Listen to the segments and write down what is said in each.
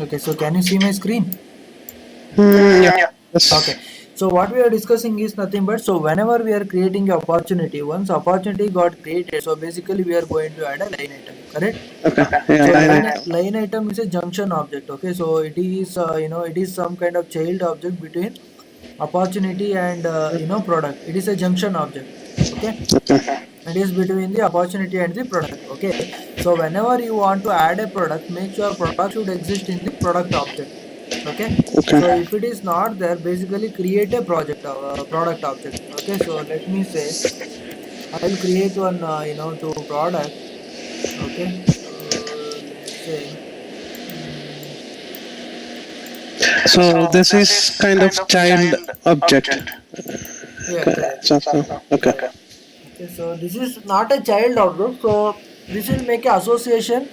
Okay, so can you see my screen? Yeah. Yes. Okay, so what we are discussing is nothing but, so whenever we are creating a opportunity, once opportunity got created, so basically we are going to add a line item, correct? Okay. Yeah. So Line line, item. line item is a junction object. Okay, so it is it is some kind of child object between opportunity and product. It is a junction object. Okay, Okay. it is between the opportunity and the product. Okay, so whenever you want to add a product, make sure product should exist in the product object. Okay, so Okay. if it is not there, basically create a product object. Okay, so let me say I will create one to product. Okay, so let's say So this is kind of child object. yeah, correct, Okay. correct. Okay, so this is not a child object, so this will make a association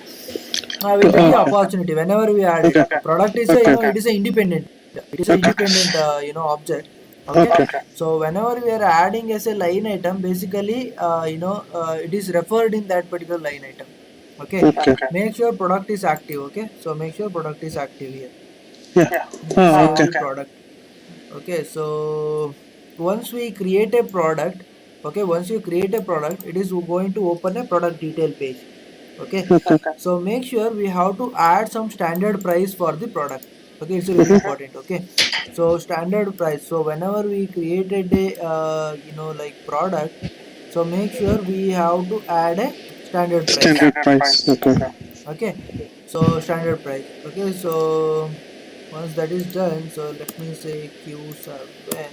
with the Okay. opportunity whenever we add it. Okay. Product is a Okay. it is a independent, Okay. object. Okay, Okay. so whenever we are adding as a line item, basically it is referred in that particular line item. Okay, Okay. make sure product is active. Okay, so make sure product is active here. Yeah. Oh, Save okay. the product. Okay, so once we create a product, okay, once you create a product, it is going to open a product detail page. Okay, Okay. so make sure we have to add some standard price for the product. Okay, it's really important. Okay, so standard price, so whenever we created a product, so make sure we have to add a standard price. Standard price. Okay. Okay, so standard price. Okay, so once that is done, so let me say Q7.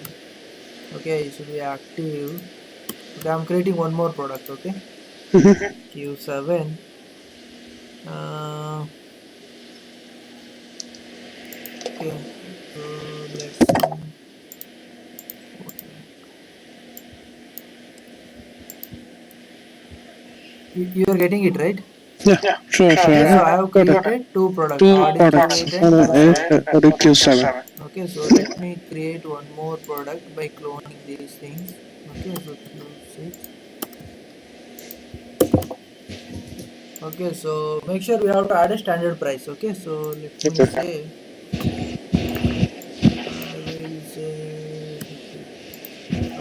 Okay, it should be active. Okay, I'm creating one more product. Okay, Q7. Okay, so let's you are getting it right. Yeah. Sure. Sure. Okay, so I have Got it. created two products, Two Audi products. Q8 and Q7. Audi Q7. Okay, so let me create one more product by cloning these things. Okay, so Q6. Okay, so make sure we have to add a standard price. Okay, so let me say I will say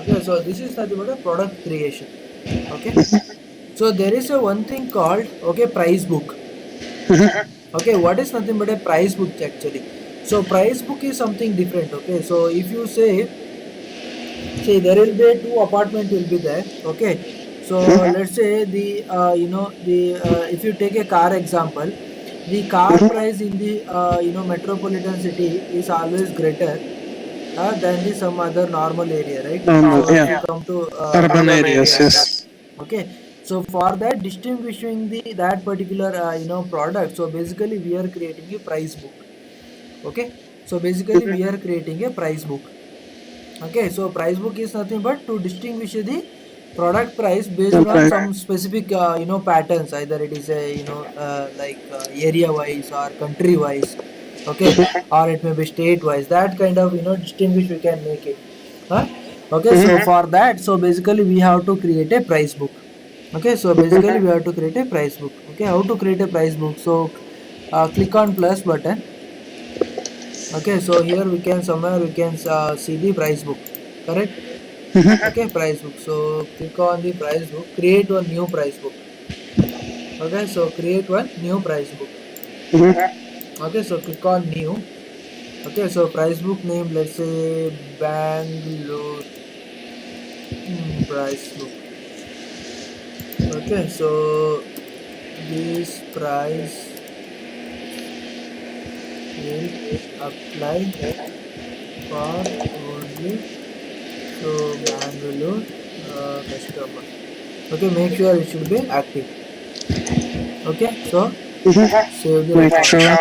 okay, so this is nothing but a product creation. Okay, so there is a one thing called price book. Okay, what is nothing but a price book actually? So price book is something different. Okay, so if you say there will be two apartment will be there. Okay, so let's say the if you take a car example, the car price in the metropolitan city is always greater than the some other normal area, right? Normal. So if you Yeah. come to Urban urban areas. areas, Yes. okay, so for that distinguishing the that particular product, so basically we are creating a price book. Okay, so basically we are creating a price book. Okay, so price book is nothing but to distinguish the product price based on Okay. some specific patterns, either it is a area wise or country wise. Okay, or it may be state wise, that kind of distinguish we can make it. Huh? Okay, so for that, so basically we have to create a price book. Okay, so basically we have to create a price book. Okay, how to create a price book? So click on plus button. Okay, so here we can somewhere we can see the price book, correct? Okay, price book. So click on the price book, create one new price book. Okay, so create one new price book. Okay, so click on new. Okay, so price book name, let's say Bangalore price book. Okay, so this price will apply for only so Bangalore customer. Okay, make sure it should be active. Okay, so save the Make record. sure.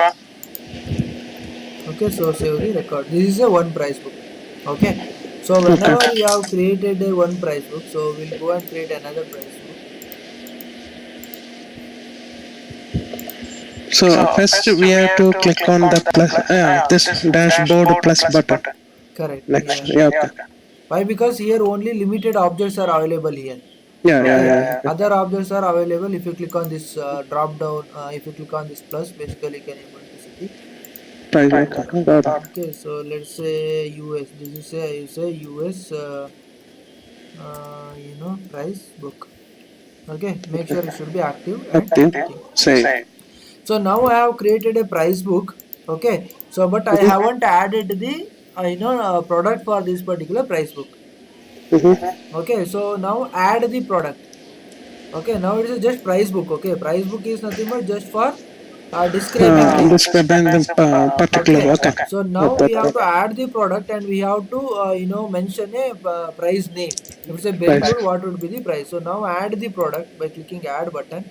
Okay, so save the record. This is a one price book. Okay, so whenever you have created a one price book, so we'll go and create another price book. So first we have to click on the plus. This dashboard plus button. Correct. Next. Yeah. Yeah. Okay. Why? Because here only limited objects are available here. Yeah. Okay. Yeah. Yeah. Other objects are available. If you click on this drop down, if you click on this plus, basically you can able to see price. Okay, got it. Okay, so let's say US. This is say you say US, price book. Okay, make sure it should be active and Active. clicking. Save. So now I have created a price book. Okay, so but I haven't added the product for this particular price book. Mm-hmm. Okay, so now add the product. Okay, now it is just price book. Okay, price book is nothing but just for describing things. Describing the particular. Okay, Okay. so now Got we that. have to add the product and we have to mention a price name. If it's a Price. Bangalore, what would be the price? So now add the product by clicking add button.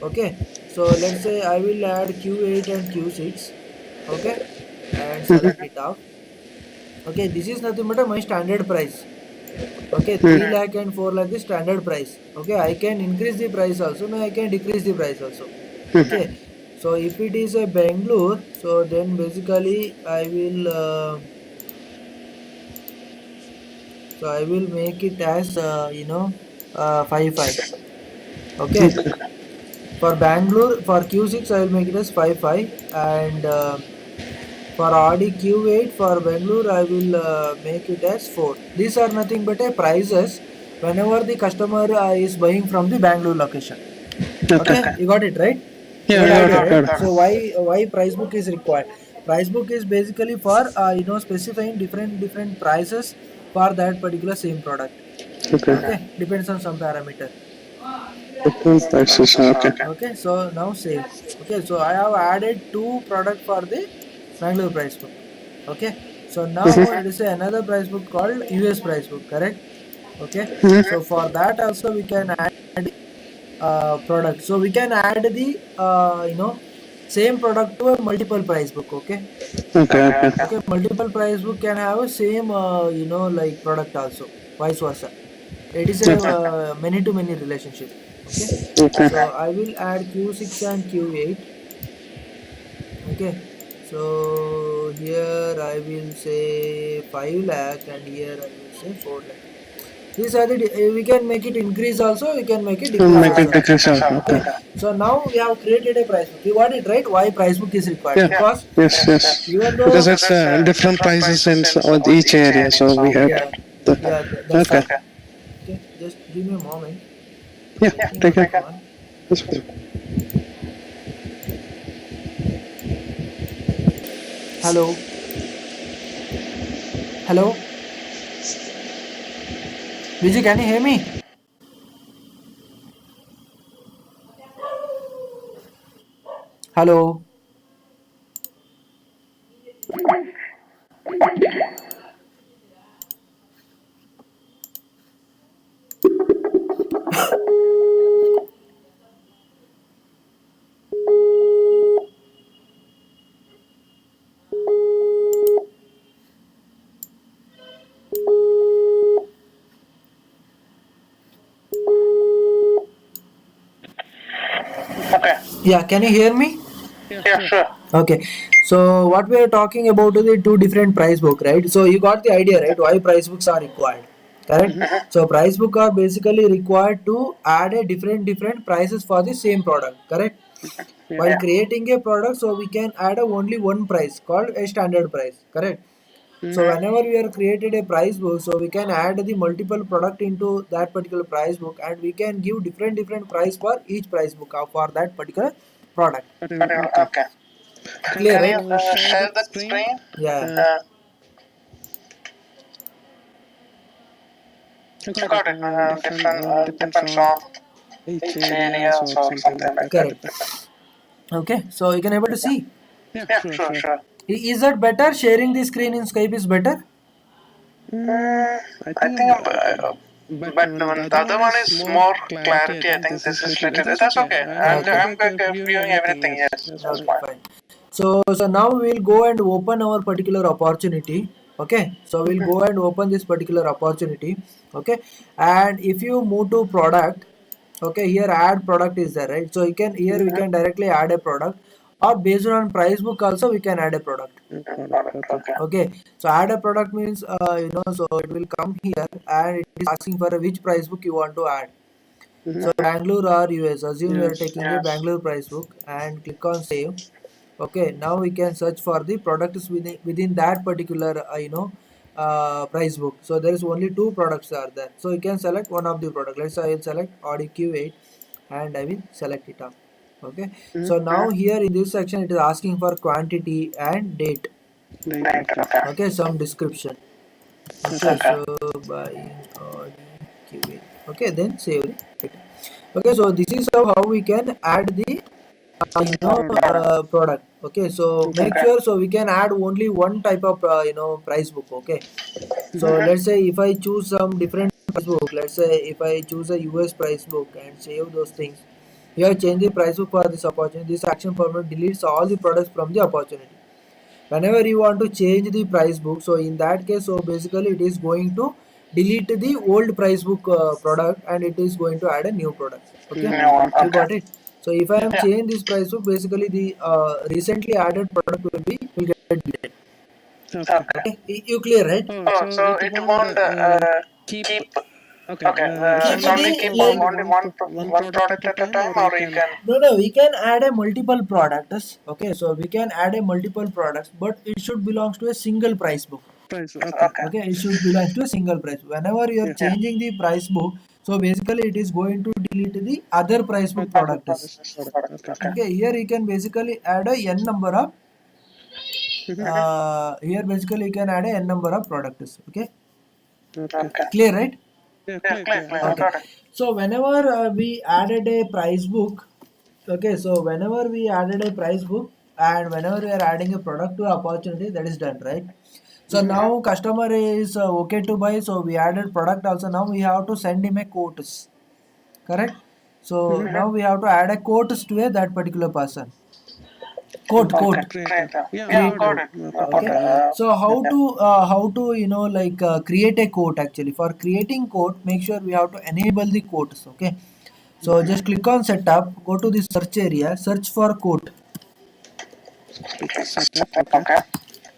Okay, so let's say I will add Q8 and Q6. Okay, and select it off. Okay, this is nothing but my standard price. Okay, 3 lakh and 4 lakh is standard price. Okay, I can increase the price also, no, I can decrease the price also. Okay, so if it is a Bangalore, so then basically I will make it as 5 5. Okay, for Bangalore, for Q6 I will make it as 5 5, and for Audi Q8 for Bangalore I will make it as 4. These are nothing but a prices whenever the customer is buying from the Bangalore location. Okay. Okay, you got it right? Yeah, You got got idea, it. right? Got it. So why price book is required? Price book is basically for specifying different prices for that particular same product. Okay. Okay, depends on some parameter. Different prices. Okay. Okay, so now save. Okay, so I have added two product for the Bangalore price book. Okay, so now it is another price book called US price book, correct? Okay, so for that also we can add product. So we can add the same product to a multiple price book. Okay, Okay. Okay. okay, multiple price book can have a same like product also, vice versa. It is a many to many relationship. Okay, Okay. so I will add Q6 and Q8. Okay, so here I will say 5 lakh and here I will say 4 lakh. These are the we can make it increase also, we can make it decrease Make it also. decrease out. Okay, Okay. so now we have created a price book. You got it right? Why price book is required? Yeah. Because Yes. Yes. even though Because it's different prices in with each area, so we have yeah to. that's Okay. right. Okay, just give me a moment. Yeah. Checking Take my it. phone. That's fine. Hello, hello, Vijay, can you hear me? Hello. Yeah, can you hear me? Sure. Okay, so what we are talking about is the two different price book, right? So you got the idea, right? Why price books are required, correct? So price book are basically required to add a different prices for the same product, correct? While creating a product, so we can add a only one price called a standard price, correct? So whenever we are created a price book, so we can add the multiple product into that particular price book, and we can give different price for each price book for that particular product. Okay. Clear, Can right? you share that screen? Yeah. I got it. Depends on each areas or something like that. Correct. Okay, so you can able to see. Yeah, sure. Is that better? Sharing the screen in Skype is better. I think, but the other one is more clarity. I think this is little. That's okay. I'm viewing everything. Yes, that's Okay, fine. fine. So now we'll go and open our particular opportunity. Okay, so we'll go and open this particular opportunity. Okay, and if you move to product, okay, here add product is there, right? So you can here we can directly add a product, or based on price book also we can add a product. Okay, so add a product means so it will come here and it is asking for which price book you want to add. So Bangalore or US, assume you are taking a Bangalore price book and click on save. Okay, now we can search for the products within that particular price book. So there is only two products are there, so you can select one of the product. Let's say I will select Audi Q8 and I will select it up. Okay, so now here in this section it is asking for quantity and date. Right. Okay. Okay, some description. Okay, so buying Audi Q8. Okay, then save it. Okay, so this is how we can add the product. Okay, so make sure, so we can add only one type of price book. Okay, so let's say if I choose some different price book, let's say if I choose a US price book and save those things, here change the price book for this opportunity. This action permanent deletes all the products from the opportunity. Whenever you want to change the price book, so in that case, so basically it is going to delete the old price book product and it is going to add a new product. Okay, you got it. So if I am change this price book, basically the recently added product will get deleted. Okay. Okay, you clear, right? Oh, so it won't keep. Okay. Keep It's only the keep like one product at a time, or you can. no, we can add a multiple products. Okay, so we can add a multiple products, but it should belongs to a single price book. Price. Okay. Okay, it should belong to a single price. Whenever you are Yeah. changing the price book, so basically it is going to delete the other price book products. Okay. Okay, here you can basically add a n number of here basically you can add a n number of products. Okay, Okay. clear, right? Yeah. Clear. Okay. So whenever we added a price book, okay, so whenever we added a price book and whenever we are adding a product to opportunity, that is done, right? So now customer is okay to buy, so we added product also. Now we have to send him a quotes, correct? So now we have to add a quotes to that particular person. Quote. Great. Yeah. Create Got quote. it. Okay. So how to create a quote actually. For creating quote, make sure we have to enable the quotes. Okay. So just click on setup, go to the search area, search for quote. Setup. Okay.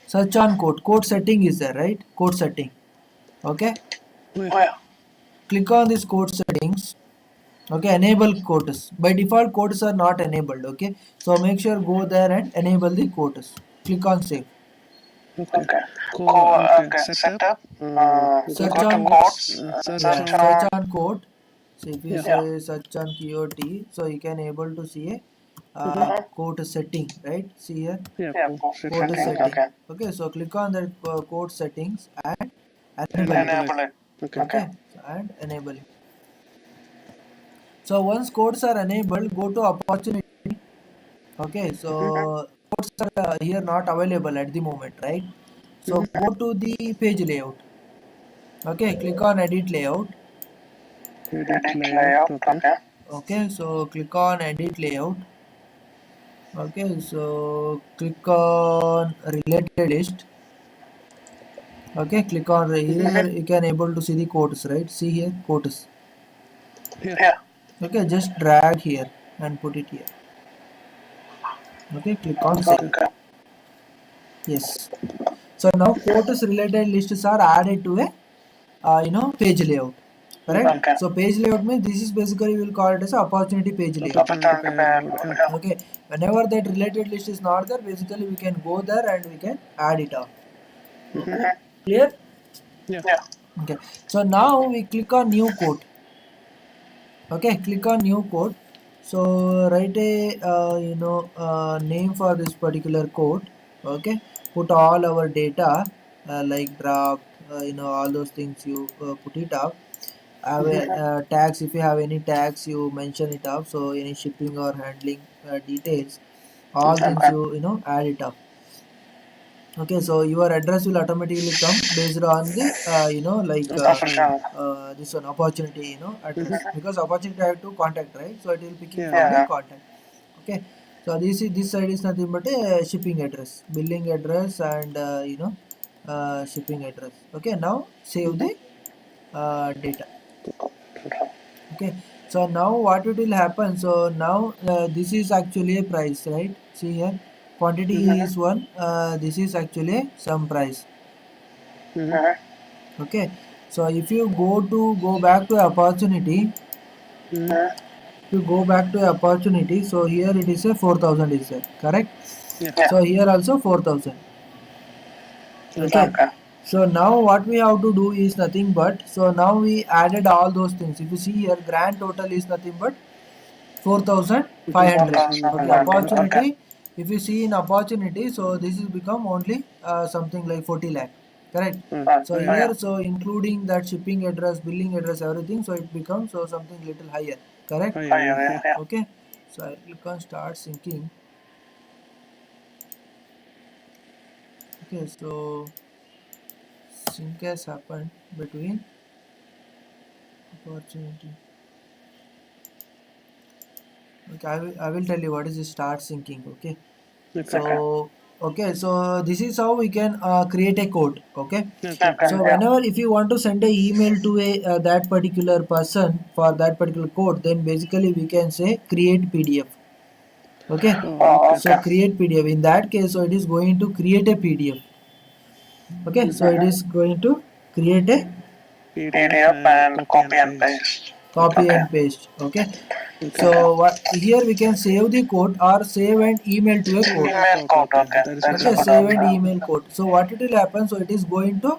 Search on quote. Quote setting is there, right? Quote setting. Okay. Click on this quote settings. Okay, enable quotes. By default, quotes are not enabled. Okay, so make sure go there and enable the quotes. Click on save. Okay. Okay. Setup. Search Go to on quotes. search on quote. So if you Yeah. say search on QOT, so you can able to see a quote setting, right? See here, Yeah. quote setting. Okay, so click on that quote settings and enable it. Okay, and enable it. So once codes are enabled, go to opportunity. Okay, so codes are here not available at the moment, right? So go to the page layout. Okay, click on edit layout. Edit layout. Okay. Okay, so click on edit layout. Okay, so click on related list. Okay, click on here. You can able to see the codes, right? See here, codes. Yeah. Okay, just drag here and put it here. Okay, click on save. Yes. So now quotes related lists are added to a page layout. Correct. So page layout means this is basically we'll call it as a opportunity page layout. Okay. Whenever that related list is not there, basically we can go there and we can add it up. Okay. Clear? Yeah. Okay. So now we click on new quote. Okay. Click on new quote. So write a name for this particular quote. Okay. Put all our data like draft, all those things you put it up. Have a tax, if you have any tax you mention it up. So any shipping or handling details, all things you add it up. Okay, so your address will automatically come based on the this one opportunity address, because opportunity I have to contact, right? So it will picking from the contact. Okay, so this side is nothing but a shipping address, billing address, and shipping address. Okay, now save the data. Okay, so now what it will happen, so now this is actually a price, right? See here, quantity is one, this is actually some price. Okay, so if you go back to opportunity, you go back to opportunity, so here it is a 4000 is there, correct? Yeah. So here also 4000. Okay. So now what we have to do is nothing but, so now we added all those things. If you see here, grand total is nothing but 4500. Okay, opportunity. If you see in opportunity, so this is become only something like 40 lakh, correct? So here, so including that shipping address, billing address, everything, so it becomes so something little higher, correct? Yeah. Okay, so I click on start syncing. Okay, so sync has happened between opportunity. Okay, I will tell you what is the start syncing. Okay, so okay, so this is how we can create a code. Okay, so whenever if you want to send a email to a that particular person for that particular code, then basically we can say create PDF. Okay, so create PDF. In that case, so it is going to create a PDF. Okay, so it is going to create a PDF and copy and paste. copy and paste. Okay, so what here we can save the code or save and email to a code. Email code. Okay. Okay, save and email code. So what it will happen, so it is going to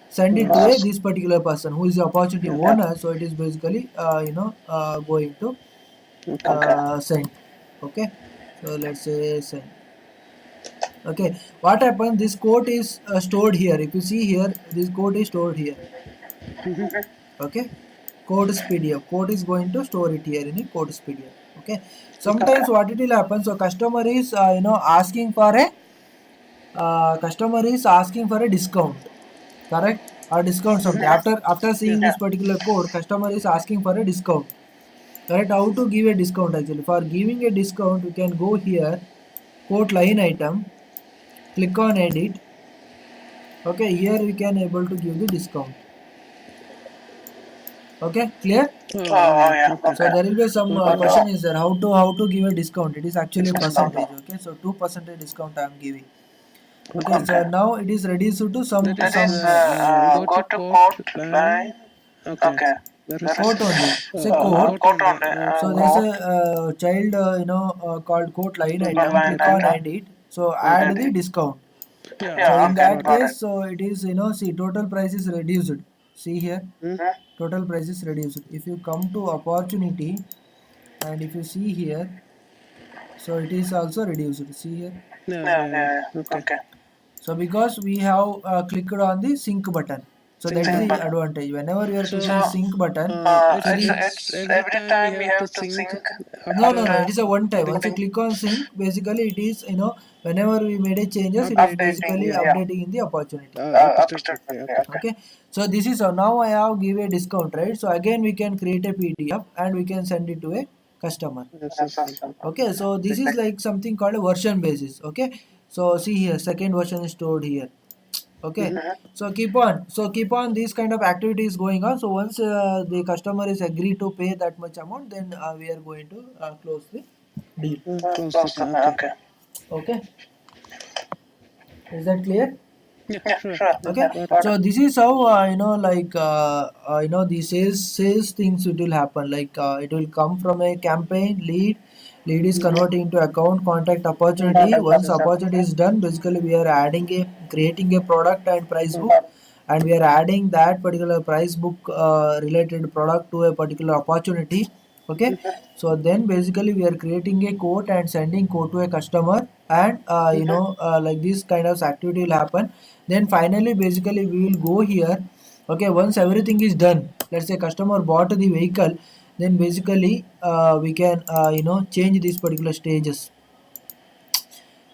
send it to a this particular person who is the opportunity owner. So it is basically going to send. Okay, so let's say send. Okay, what happened, this code is stored here. If you see here, this code is stored here. Okay, code is PDF. Code is going to store it here in a code is PDF. Okay, sometimes what it will happen, so customer is asking for a discount, correct, or discount something. After seeing this particular code, customer is asking for a discount, correct. How to give a discount? Actually, for giving a discount, we can go here, quote line item, click on edit. Okay, here we can able to give the discount. Okay, clear? Yeah. So there will be some question is there, how to give a discount. It is actually a percentage. Okay, so 2% discount I am giving. Okay, so now it is reduced to some Go to quote line. Okay. quote only. Say quote. Quote only. So there is a child called quote line item. Click on edit. So add the discount. So in that case, so it is see, total price is reduced. See here, total price is reduced. If you come to opportunity and if you see here, so it is also reduced. See here. Yeah. Okay. So because we have clicked on the sync button, so that is the advantage. Whenever you are clicking sync button, It's every time we have to sync. no, it is a one time. Once you click on sync, basically it is whenever we made a changes, it is basically updating in the opportunity. Okay, so this is now I have give a discount, right? So again we can create a PDF and we can send it to a customer. Okay, so this is like something called a version basis. Okay, so see here, second version is stored here. Okay, so keep on these kind of activities going on. So once the customer is agreed to pay that much amount, then we are going to close the deal. Okay. Okay, is that clear? Yeah, sure. Okay, so this is how the sales things it will happen. Like it will come from a campaign lead is converting into account, contact, opportunity. Once opportunity is done, basically we are creating a product and price book, and we are adding that particular price book related product to a particular opportunity. Okay, so then basically we are creating a quote and sending quote to a customer, and like this kind of activity will happen. Then finally basically we will go here. Okay, once everything is done, let's say customer bought the vehicle, then basically we can change these particular stages.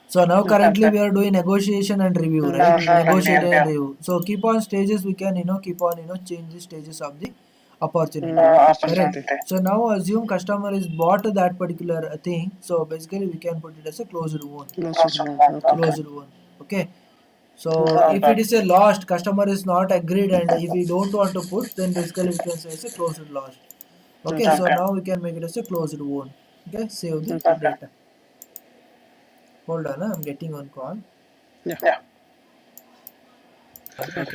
So now currently we are doing negotiation and review, right? Negotiate and review. So keep on stages, we can keep on change the stages of the opportunity. Correct. So now assume customer is bought that particular thing. So basically we can put it as a closed one. Closed one. Okay. So if it is a lost, customer is not agreed, and if we don't want to put, then basically we can say it's a closed lost. Okay, so now we can make it as a closed one. Okay, save the data. Hold on, I'm getting one call. Yeah. Okay.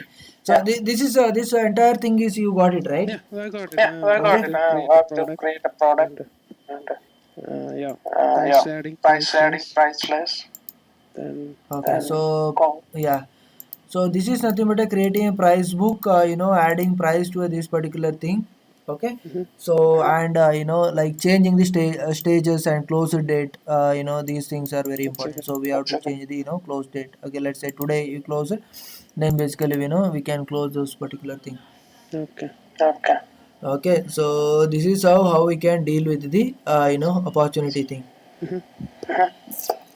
So this is this entire thing is you got it right? Yeah, I got it. I got it. I have to create a product. Yeah, Yeah, price adding price less. Then okay, so yeah, so this is nothing but creating a price book, adding price to this particular thing. Okay, so and like changing the stages and close date. These things are very important, so we have to change the close date. Okay, let's say today you close it, then basically we can close this particular thing. okay. Okay. Okay, so this is how we can deal with the opportunity thing.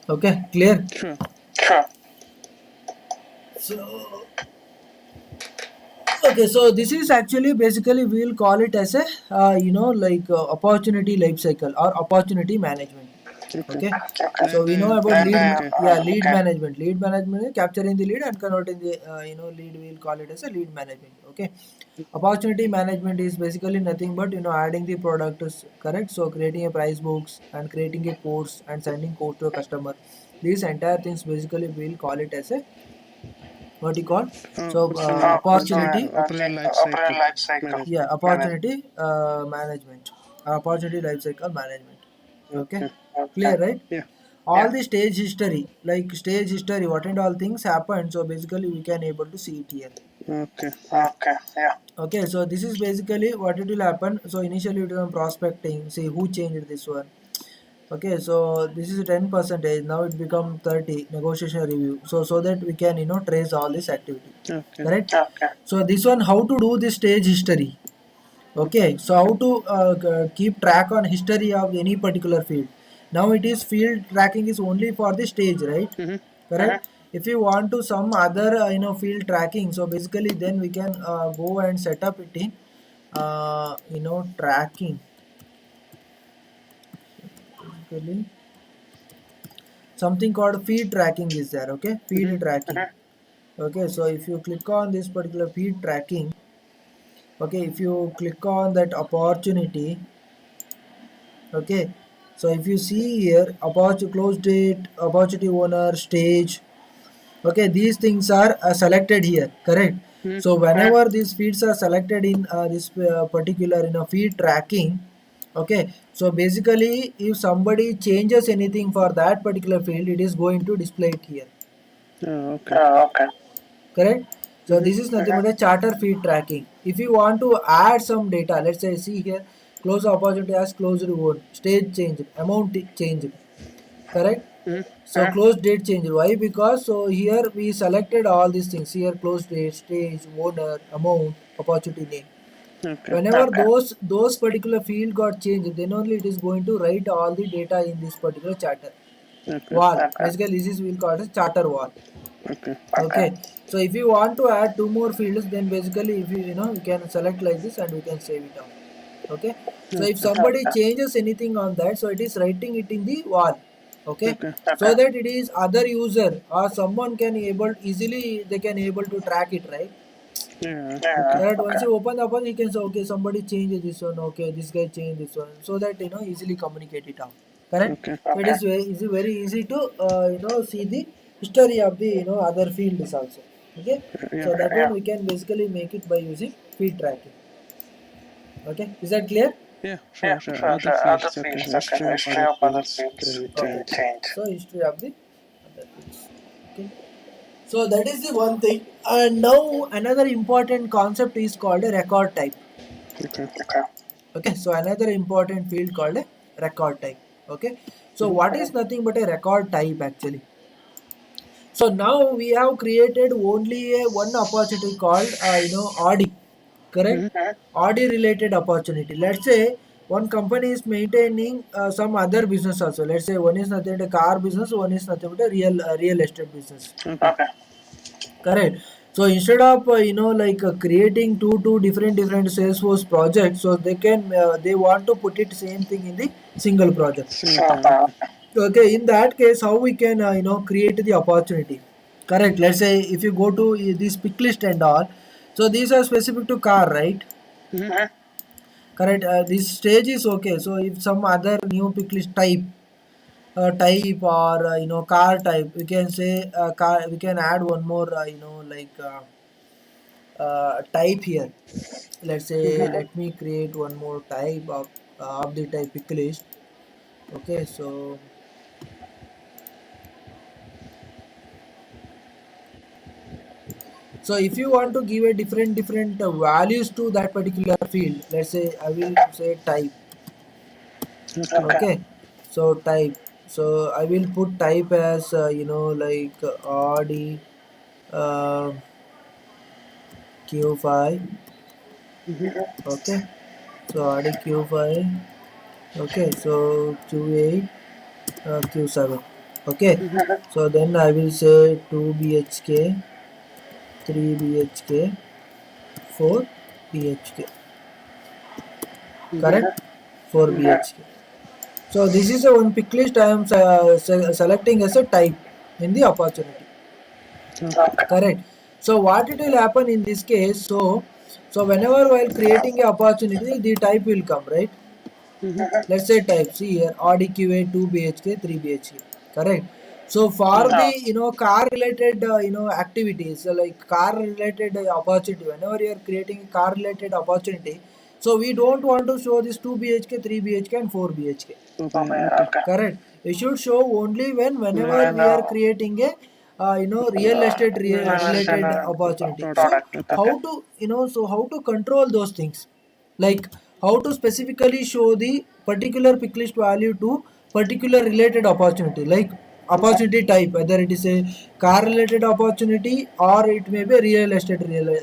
Okay, clear. Sure. Sure. So okay, so this is actually basically we'll call it as a like opportunity life cycle or opportunity management. Okay. Okay, so Then we know about lead, okay. yeah, lead management. Lead management is capturing the lead and converting the lead. We'll call it as a lead management. Okay, opportunity management is basically nothing but adding the product is correct. So creating a price books and creating a course and sending course to a customer. These entire things basically we'll call it as a what you call so opportunity Operational life cycle. yeah opportunity management opportunity life cycle management. Okay, Okay. clear, right? Yeah. All the stage history, like stage history, what and all things happened, so basically we can able to see it here. Okay. Yeah. Okay, yeah. Okay, so this is basically what it will happen. So initially it was prospecting, see who changed this one. Okay, so this is 10 percentage. Now it become 30 negotiation review. So that we can trace all this activity. Okay. Correct. Okay. So this one how to do this stage history. Okay, so how to keep track on history of any particular field. Now it is field tracking is only for the stage, right? Mm-hmm. Correct. If you want to some other field tracking, so basically then we can go and set up it in tracking. Basically something called feed tracking is there. Okay, feed tracking. Okay, so if you click on this particular feed tracking, okay, if you click on that opportunity, okay, so if you see here opportunity close date, opportunity owner, stage, okay, these things are selected here, correct? So whenever these feeds are selected in this particular feed tracking, okay, so basically if somebody changes anything for that particular field, it is going to display it here. Okay. Okay. Correct. So this is nothing but a charter feed tracking. If you want to add some data, let's say see here, close opportunity as closed won, stage changed, amount changed, correct? So close date changed. Why? Because so here we selected all these things. Here close date, stage, owner, amount, opportunity name. Okay. Whenever those particular field got changed, then only it is going to write all the data in this particular charter Okay. wall. Basically, this is we'll call it as charter wall. Okay. Okay, so if you want to add two more fields, then basically if you can select like this and we can save it down. Okay, so if somebody changes anything on that, so it is writing it in the wall. Okay, so that it is other user or someone can able easily they can able to track it, right? Yeah. That once you open the one, you can say okay somebody changed this one, okay this guy changed this one, so that easily communicate it out. Correct. Okay. So it is very easy to see the history of the other fields also. Okay, Yeah. so that one we can basically make it by using feed tracking. Okay, is that clear? Yeah. Sure. Other Other fields. Okay. fields, History okay. of History other of other fields. fields. Then Okay, change. change. So history of the other fields. Okay. So that is the one thing. And now another important concept is called a record type. Okay. Okay. Okay. So another important field called a record type. Okay. So what is nothing but a record type actually? So now we have created only a one opportunity called Audi, correct? Audi related opportunity. Let's say one company is maintaining some other business also. Let's say one is nothing but a car business, one is nothing but a real estate business. Okay. Correct. So instead of like creating two different Salesforce projects, so they want to put it same thing in the single project. Single. Okay, in that case, how we can create the opportunity? Correct. Let's say if you go to this pick list and all, so these are specific to car, right? Correct. This stage is okay. So if some other new pick list type or car type, we can say car. We can add one more like type here. Let's say let me create one more type of the type pick list. Okay, so if you want to give a different values to that particular field, let's say I will say type. Okay, so type. So I will put type as like RD uh, Q5. Okay, so RD Q5. Okay, so Q8 Q7. Okay, so then I will say 2 BHK, 3 BHK, 4 BHK. Correct? 4 BHK. So this is a one pick list I am selecting as a type in the opportunity. Correct. So what it will happen in this case? So whenever while creating a opportunity, the type will come, right? Let's say type. See here, RDQA 2 BHK 3 BHK. Correct. So for the car related activities, so like car related opportunity, whenever you are creating a car related opportunity, so we don't want to show this 2 BHK, 3 BHK and 4 BHK. Correct. We should show only whenever we are creating a real estate related opportunity. So how to how to control those things, like how to specifically show the particular pick list value to particular related opportunity, like opportunity type, whether it is a car related opportunity or it may be a real estate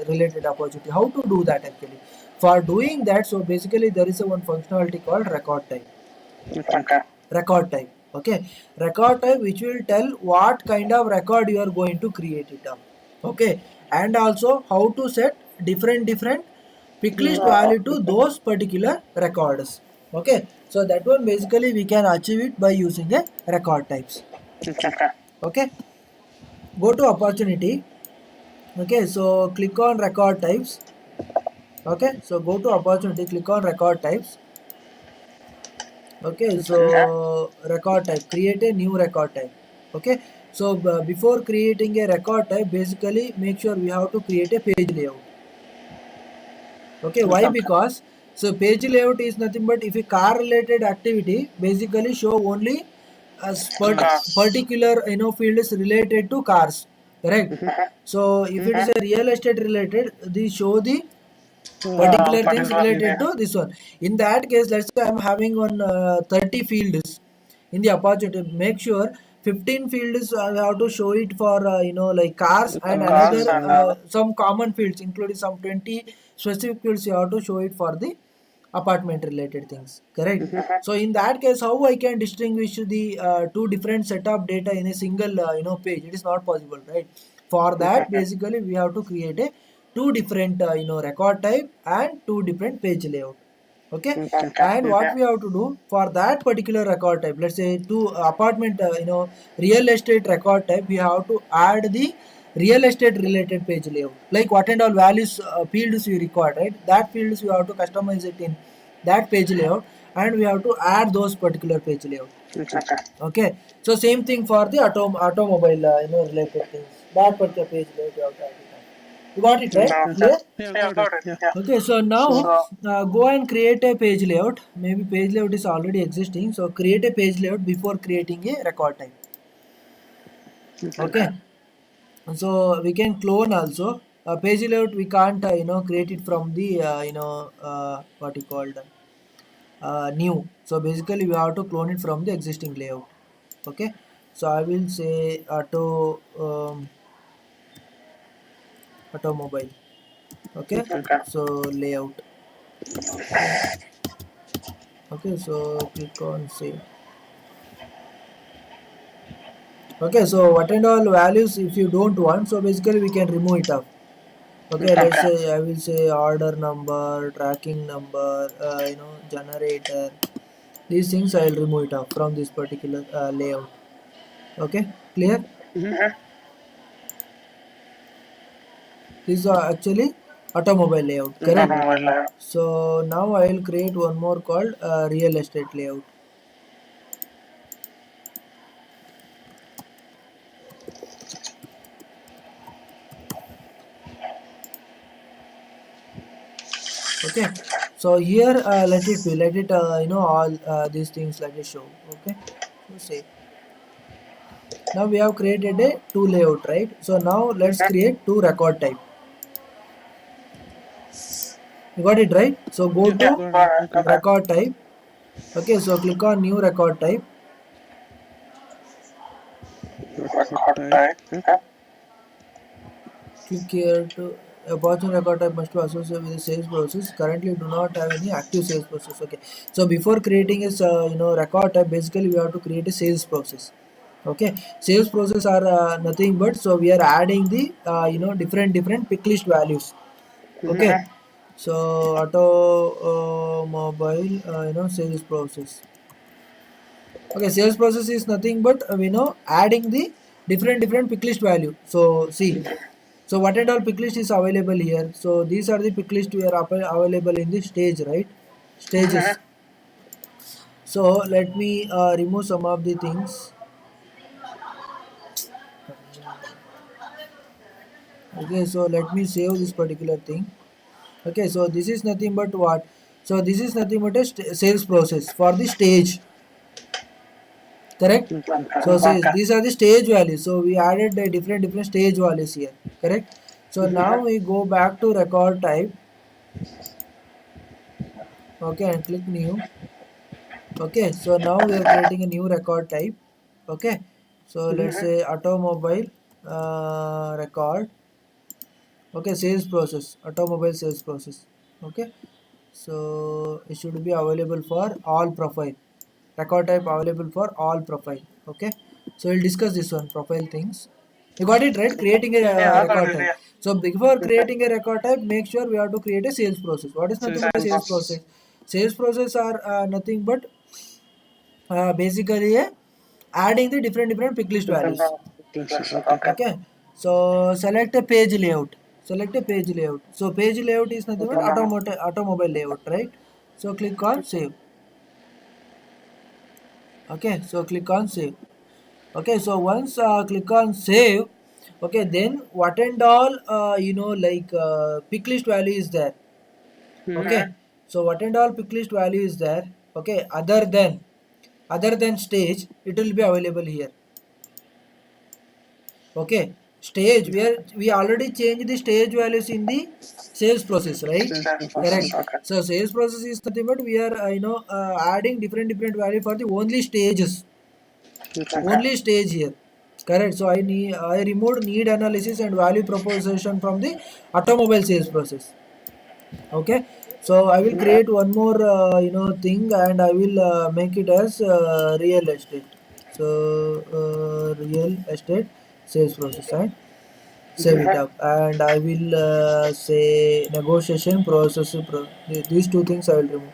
related opportunity. How to do that actually? For doing that, so basically there is a one functionality called record type. Record type. Okay, record type which will tell what kind of record you are going to create it up. Okay, and also how to set different pick list value to those particular records. Okay, so that one basically we can achieve it by using a record types. Okay, go to opportunity. Okay, so click on record types. Okay, so go to opportunity, click on record types. Okay, so record type, create a new record type. Okay, so before creating a record type, basically make sure we have to create a page layout. Okay, why? Because so page layout is nothing but if a car related activity basically show only as particular field is related to cars. Correct. So if it is a real estate related, they show the particular things related to this one. In that case, let's say I'm having on 30 fields in the opportunity. Make sure 15 fields I have to show it for like cars, and another some common fields, including some 20 specific fields you have to show it for the apartment related things. Correct. So in that case, how I can distinguish the two different set of data in a single page? It is not possible, right? For that, basically we have to create a two different record type and two different page layout. Okay, and what we have to do for that particular record type, let's say to apartment real estate record type, we have to add the real estate related page layout, like what and all values fields we record, right? That fields we have to customize it in that page layout, and we have to add those particular page layout. Okay, so same thing for the automobile related things, that particular page layout you have to add it. You got it, right? Clear? Okay, so now go and create a page layout. Maybe page layout is already existing. So create a page layout before creating a record type. Okay. So we can clone also. Page layout we can't create it from the what you called new. So basically we have to clone it from the existing layout. Okay. So I will say automobile. Okay. So layout. Okay, so click on save. Okay, so what and all values if you don't want, so basically we can remove it up. Okay, let's say I will say order number, tracking number, generator. These things I will remove it up from this particular layout. Okay, clear? This is actually automobile layout, correct? So now I will create one more called real estate layout. Okay, So here let it be, let it all these things let it show. Okay, so say now we have created a two layout, right? So now let's create two record type. You got it, right? So go Yeah, to got it. Okay. record type. Okay, so click on new record type. Record type. Okay. Click here to a Apache record type must be associated with the sales process. Currently, do not have any active sales process. Okay, so before creating a record type, basically we have to create a sales process. Okay, sales process are nothing but, so we are adding the different pick list values. Okay, so automobile sales process. Okay, sales process is nothing but adding the different pick list value. So see, so what and all pick list is available here. So these are the pick list we are available in the stage, right? Stages. So let me remove some of the things. Okay, so let me save this particular thing. Okay, so this is nothing but what? So this is nothing but a sales process for the stage. Correct. So say these are the stage values. So we added the different stage values here. Correct. So now we go back to record type. Okay, and click new. Okay, so now we are creating a new record type. Okay, so let's say automobile record. Okay, sales process, automobile sales process. Okay, so it should be available for all profile. Record type available for all profile. Okay, so we'll discuss this one profile things. You got it right, creating a record type. So before creating a record type, make sure we have to create a sales process. What is nothing Sales but a sales process. process? Sales process are nothing but basically adding the different pick list values. Plus, okay. Okay, so select a page layout. Select a page layout. So page layout is nothing but automobile layout, right? So click on save. Okay, so click on save. Okay, so once click on save, okay, then what and all pick list value is there. Okay, so what and all pick list value is there. Okay, other than stage, it will be available here. Okay, stage where we already changed the stage values in the sales process, right? Sales process. Correct. Okay. So sales process is nothing but we are adding different value for the only stages, only stage here. Correct. So I removed need analysis and value proposition from the automobile sales process. Okay, so I will create one more thing, and I will make it as real estate. So real estate sales process, and save it up, and I will say negotiation process these two things I will remove.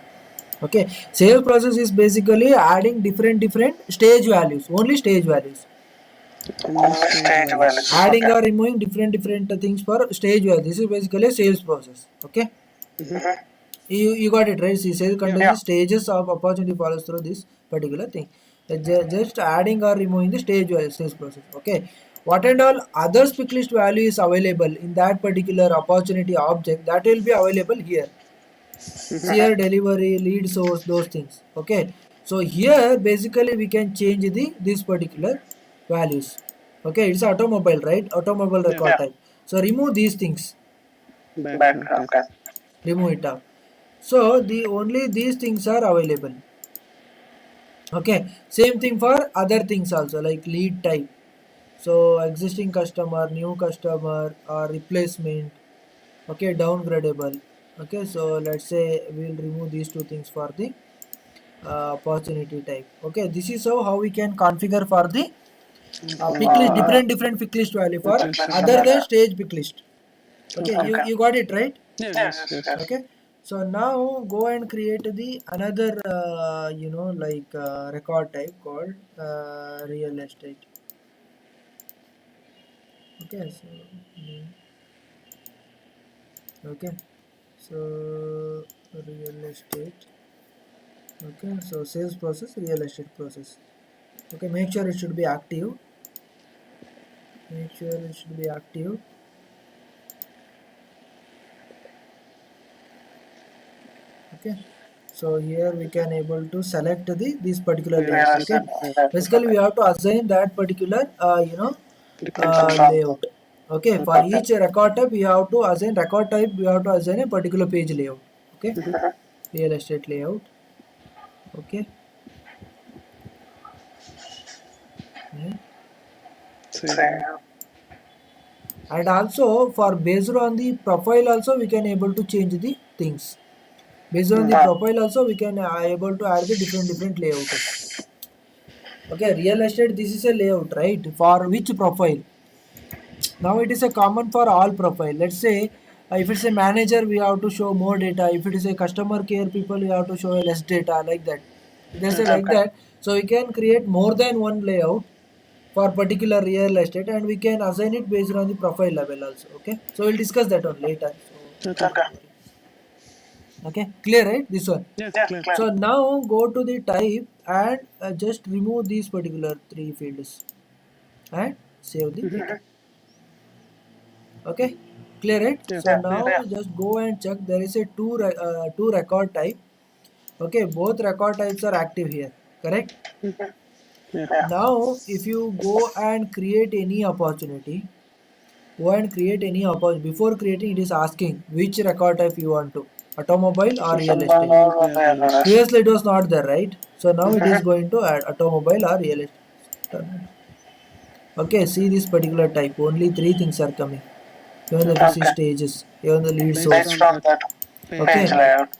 Okay, sales process is basically adding different stage values, only stage values. Only stage values. Adding or removing different things for stage value. This is basically a sales process. Okay, you got it right. See, sales Yeah. contains the stages of opportunity follows through this particular thing. Just adding or removing the stage value, sales process. Okay, what and all other pick list value is available in that particular opportunity object, that will be available here. Share delivery, lead source, those things. Okay, so here basically we can change these particular values. Okay, it's automobile, right? Automobile Yeah. record type. So remove these things, Back. Okay. remove it out. So the only these things are available. Okay, same thing for other things also, like lead type. So existing customer, new customer, or replacement. Okay, downgradable. Okay, so let's say we'll remove these two things for the opportunity type. Okay, this is how we can configure for the pick list, different pick list value for other than stage pick list. Okay, you got it right. Yeah. Yes. Okay, so now go and create the another record type called real estate. Okay, so okay, so real estate. Okay, so sales process, real estate process. Okay, make sure it should be active. Make sure it should be active. Okay, so here we can able to select this particular Real layout. estate. Okay, basically we have to assign that particular Different section. layout. Okay, for each record type we have to assign record type, we have to assign a particular page layout. Okay, real estate layout. Okay. Yeah. Same. And also for based on the profile also we can able to change the things. Based on the profile also we can able to add the different layouts. Okay, real estate, this is a layout, right? For which profile? Now it is a common for all profile. Let's say if it's a manager, we have to show more data. If it is a customer care people, we have to show less data, like that. There's a like that. So we can create more than one layout for particular real estate, and we can assign it based on the profile level also. Okay, so we'll discuss that on later. So, okay, clear, right? This one. Yeah, clear. So now go to the type and just remove these particular three fields and save the data. Okay, clear, right? Yeah. So now just go and check. There is a two record type. Okay, both record types are active here. Correct. Yeah. Now if you go and create any opportunity, before creating it is asking which record type you want to, automobile or real estate. Previously it was not there, right? So now it is going to add automobile or real estate. Okay, see this particular type, only three things are coming. Even the busy stages, even the lead source. Okay,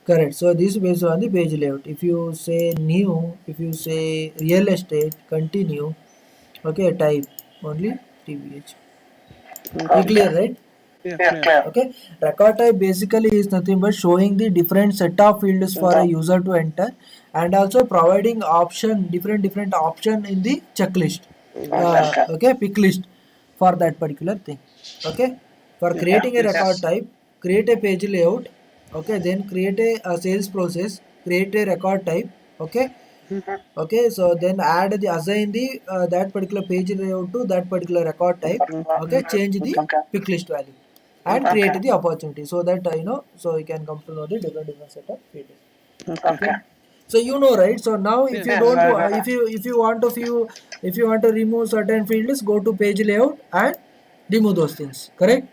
correct. So this is based on the page layout. If you say new, if you say real estate, continue. Okay, type only TBH. Clear, right? Yeah, clear. Okay, record type basically is nothing but showing the different set of fields for a user to enter, and also providing different option in the checklist. Okay, pick list for that particular thing. Okay, for creating a record type, create a page layout. Okay, then create a sales process, create a record type. Okay. Okay, so then assign the that particular page layout to that particular record type. Okay, change the pick list value and create the opportunity, so that so you can come to know the different set of fields. Okay. So you know, right? So now if you Yes, don't I if you want to if you want to remove certain fields, go to page layout and remove those things. Correct?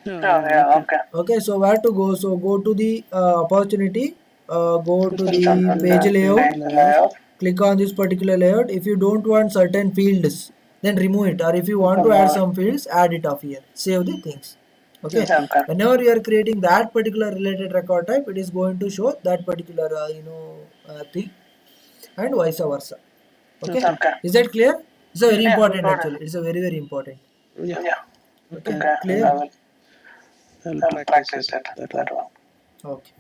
Yeah, okay. Okay, so where to go? So go to the opportunity, go to the page layout, click on this particular layout. If you don't want certain fields, then remove it, or if you want to add some fields, add it off here. Save the things. Okay. Whenever you are creating that particular related record type, it is going to show that particular thing, and vice versa. Okay. Is that clear? It's a very important actually. It's a very important. Yeah. Okay. Clear? I'll practice that one. Okay.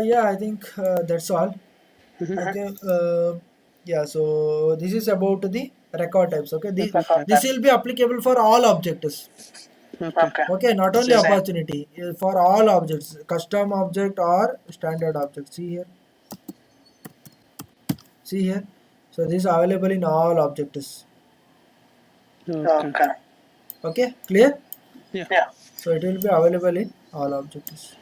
Yeah, I think that's all. Okay. Yeah. So this is about the record types. Okay. This will be applicable for all objects. Okay. Not only opportunity, for all objects, custom object or standard object. See here. See here. So this is available in all objects. Okay. Okay. Clear? Yeah. So it will be available in all objects.